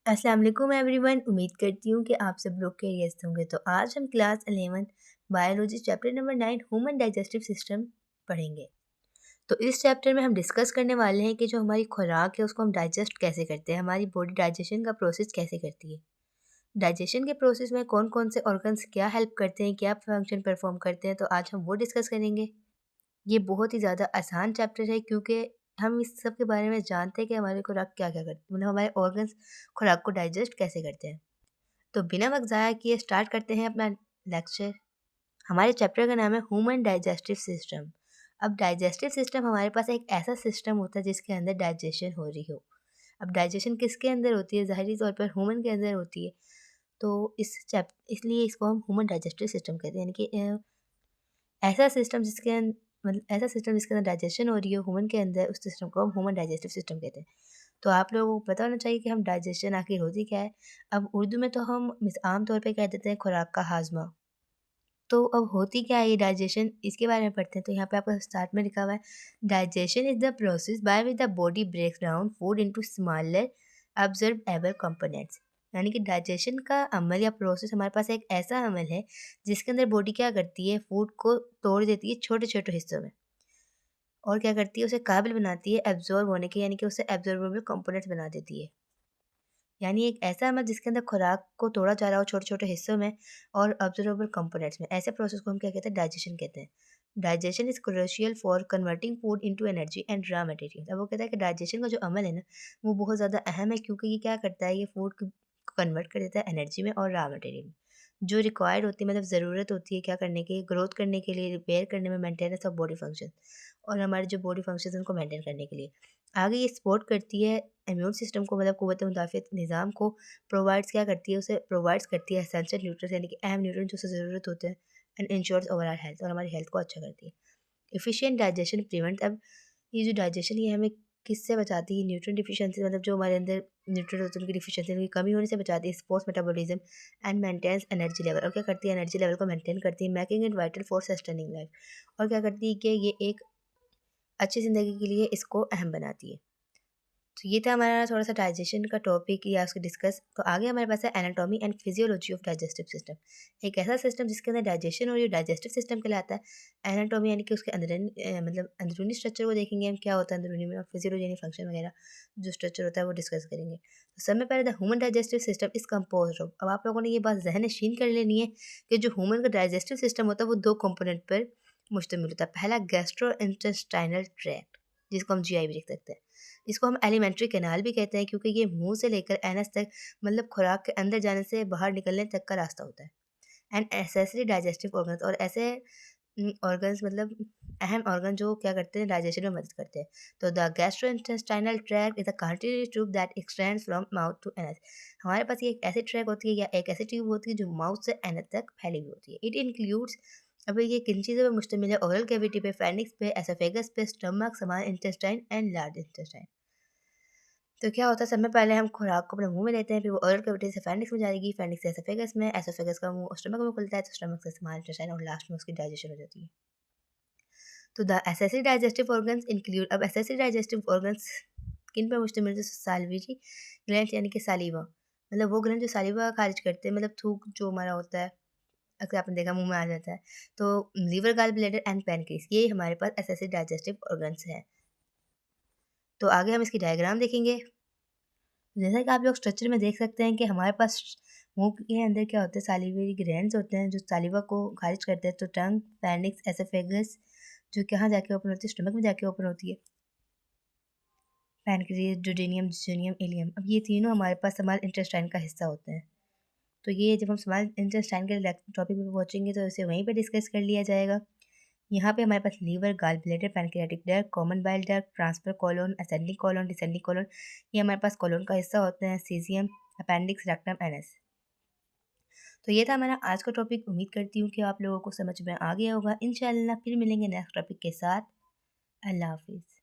अस्सलाम वालेकुम एवरीवन। उम्मीद करती हूँ कि आप सब लोग खैरियत से होंगे। तो आज हम class 11 biology chapter number 9 human digestive system पढ़ेंगे। तो इस चैप्टर में हम डिस्कस करने वाले हैं कि जो हमारी खुराक है उसको हम डाइजेस्ट कैसे करते हैं, हमारी बॉडी डाइजेशन का प्रोसेस कैसे करती है। डाइजेशन के प्रोसेस में कौन कौन से ऑर्गन्स क्या हेल्प करते हैं, क्या फंक्शन परफॉर्म करते हैं, तो आज हम वो डिस्कस करेंगे। ये बहुत ही ज़्यादा आसान चैप्टर है क्योंकि हम इस सब के बारे में जानते हैं कि हमारी खुराक क्या-क्या करती है, मतलब हमारे ऑर्गन्स खुराक को डाइजेस्ट कैसे करते हैं। तो बिना वक़्त ज़ाया किए स्टार्ट करते हैं अपना लेक्चर। हमारे चैप्टर का नाम है ह्यूमन डाइजेस्टिव सिस्टम। अब डाइजेस्टिव सिस्टम हमारे पास एक ऐसा सिस्टम होता है जिसके अंदर डाइजेशन हो रही हो। अब डाइजेशन किसके अंदर होती है? ज़ाहिरी तौर पर ह्यूमन के अंदर होती है। तो इसलिए इसको हम ह्यूमन डाइजेस्टिव सिस्टम कहते हैं, यानी कि ऐसा सिस्टम ऐसा सिस्टम जिसके अंदर डाइजेशन हो रही हो ह्यूमन के अंदर, उस सिस्टम को हम ह्यूमन डाइजेस्टिव सिस्टम कहते हैं। तो आप लोगों को पता होना चाहिए कि हम डाइजेशन आखिर होती क्या है। अब उर्दू में तो हम आम तौर पे कह देते हैं खुराक का हाजमा। तो अब होती क्या है ये डाइजेशन, इसके बारे में पढ़ते हैं। तो यहाँ पे आपको स्टार्ट में लिखा हुआ है, digestion is the process by which the body breaks down food into smaller observable components. यानी कि डाइजेशन का अमल या प्रोसेस हमारे पास एक ऐसा अमल है जिसके अंदर बॉडी क्या करती है, फूड को तोड़ देती है छोटे छोटे हिस्सों में, और क्या करती है, उसे काबिल बनाती है एब्जॉर्ब होने के, यानी कि उसे एब्जॉर्बेबल कंपोनेंट्स बना देती है। यानी एक ऐसा अमल जिसके अंदर खुराक को तोड़ा जा रहा हो छोटे-छोटे हिस्सों में और ऑब्जर्वेबल कंपोनेंट्स में। ऐसे प्रोसेस को हम क्या कहते हैं? डाइजेशन कहते हैं। Digestion is crucial for converting food into energy and raw material. अब वो कहता है कि डाइजेशन का जो अमल है ना, वो बहुत ज़्यादा अहम है क्योंकि ये क्या करता है, ये फूड को कन्वर्ट कर देता है एनर्जी में और रॉ मटेरियल में। जो रिक्वायर्ड होती है, मतलब ज़रूरत होती है क्या करने की, ग्रोथ करने के लिए, रिपेयर करने में, मेंटेनेंस ऑफ बॉडी फंक्शन, और हमारे जो बॉडी फंक्शंस हैं उनको मेंटेन करने के लिए। आगे ये सपोर्ट करती है इम्यून सिस्टम को, मतलब क़ुव्वत मुदाफ़ियत निज़ाम को प्रोवाइड्स क्या करती है, उसे प्रोवाइड्स करती है एसेंशियल न्यूट्रिएंट्स, यानी कि अहम न्यूट्रिएंट्स जो उसे ज़रूरत होते हैं, एंड इंश्योर्स ओवरऑल हेल्थ, और हमारी हेल्थ को अच्छा करती है। एफिशिएंट डाइजेशन प्रिवेंट, अब ये जो डाइजेशन ये हमें किससे बचाती है? न्यूट्रिएंट डिफिशिएंसी, मतलब जो हमारे अंदर न्यूट्रिएंट होते हैं उनकी डिफिशिएंसी, उनकी कमी होने से बचाती है। Supports metabolism and maintains energy level, और क्या करती है? एनर्जी लेवल को मेंटेन करती है। Making it vital for sustaining life, और क्या करती है कि ये एक अच्छी ज़िंदगी के लिए इसको अहम बनाती है। तो ये था हमारा थोड़ा-सा डाइजेशन का टॉपिक या उसको डिस्कस। तो आगे हमारे पास है anatomy and physiology of digestive system. एक ऐसा सिस्टम जिसके अंदर डाइजेशन और ये डाइजेस्टिव सिस्टम कहलाता है। एनाटॉमी यानी कि उसके मतलब अंदरूनी स्ट्रक्चर को देखेंगे हम, क्या होता है अंदरूनी में, और फिजियोलॉजी यानी फंक्शन वगैरह जो स्ट्रक्चर होता है वो डिस्कस करेंगे। तो सबसे पहले the human digestive system is composed of, अब आप लोगों ने ये बात ज़हन-नशीन कर लेनी है कि जो ह्यूमन का डाइजेस्टिव सिस्टम होता है वो 2 कंपोनेंट पर मुश्तमिल होता है। पहला गैस्ट्रोइंटेस्टाइनल ट्रैक्ट, जिसको हम जीआई भी लिख सकते हैं। इसको हम एलिमेंट्री कैनाल भी कहते हैं क्योंकि ये मुंह से लेकर एनस तक, मतलब खुराक के अंदर जाने से बाहर निकलने तक का रास्ता होता है। एंड एसेसरी डाइजेस्टिव ऑर्गन्स, और ऐसे ऑर्गन्स मतलब अहम ऑर्गन जो क्या करते हैं, डाइजेशन में मदद करते हैं। तो the gastrointestinal tract is a continuous tube that extends from mouth to anus. हमारे पास ये एक ऐसी ट्रैक होती है या एक ऐसी ट्यूब होती है जो माउथ से एनस तक फैली हुई होती है। इट इंक्लूड्स, अब ये किन चीज़ों पर मुश्तमिल है? ओरल कैविटी पे, फेनिक्स पे, एसोफेगस पे, stomach, small intestine and large intestine. तो क्या होता है, सबसे पहले हम खुराक को अपने मुँह में लेते हैं, फिर वो ओरल कैविटी से फेनिक्स में जाएगी, फेनिक्स से एसोफेगस में, एसोफेगस का मुँह स्टमक में खुलता है, तो स्टमक से स्मॉल इंटेस्टाइन, और लास्ट में उसकी डाइजेशन हो जाती है। तो the accessory digestive organs include, अब एसेसरी डाइजेस्टिव ऑर्गन्स किन पे मुश्तमिल है? साल्विजी ग्लैंड, यानी कि सालिवा, मतलब वो ग्लैंड जो सालिवा खारिज करते हैं, मतलब थूक जो हमारा होता है, अक्सर आपने देखा मुँह में आ जाता है। तो liver, gall bladder and pancreas, ये हमारे पास एसेसरी डाइजेस्टिव ऑर्गन्स हैं। तो आगे हम इसकी डायग्राम देखेंगे। जैसा कि आप लोग स्ट्रक्चर में देख सकते हैं कि हमारे पास मुंह के अंदर क्या होता है, सालिवरी ग्लैंड्स होते हैं जो सालिवा को खारिज करते हैं। तो टंग, पैनिक्स, एसोफेगस जो कहाँ जाके ओपन होती है, स्टमक में जाके ओपन होती है। पैनक्रियास, ड्यूडेनियम, जिजोनियम, इलियम, अब ये तीनों हमारे पास स्मॉल इंटेस्टाइन का हिस्सा होते हैं। तो ये जब हम स्मॉल इंटेस्टाइन के टॉपिक पे पहुँचेंगे तो इसे वहीं पे डिस्कस कर लिया जाएगा। यहाँ पे हमारे पास liver, gall bladder, pancreatic duct, common bile duct, transverse colon, ascending colon, descending colon, ये हमारे पास कोलन का हिस्सा होते हैं। Caecum, appendix, rectum, anus. तो ये था हमारा आज का टॉपिक। उम्मीद करती हूँ कि आप लोगों को समझ में आ गया होगा। इंशाल्लाह फिर मिलेंगे नेक्स्ट टॉपिक के साथ। अल्लाह हाफिज़।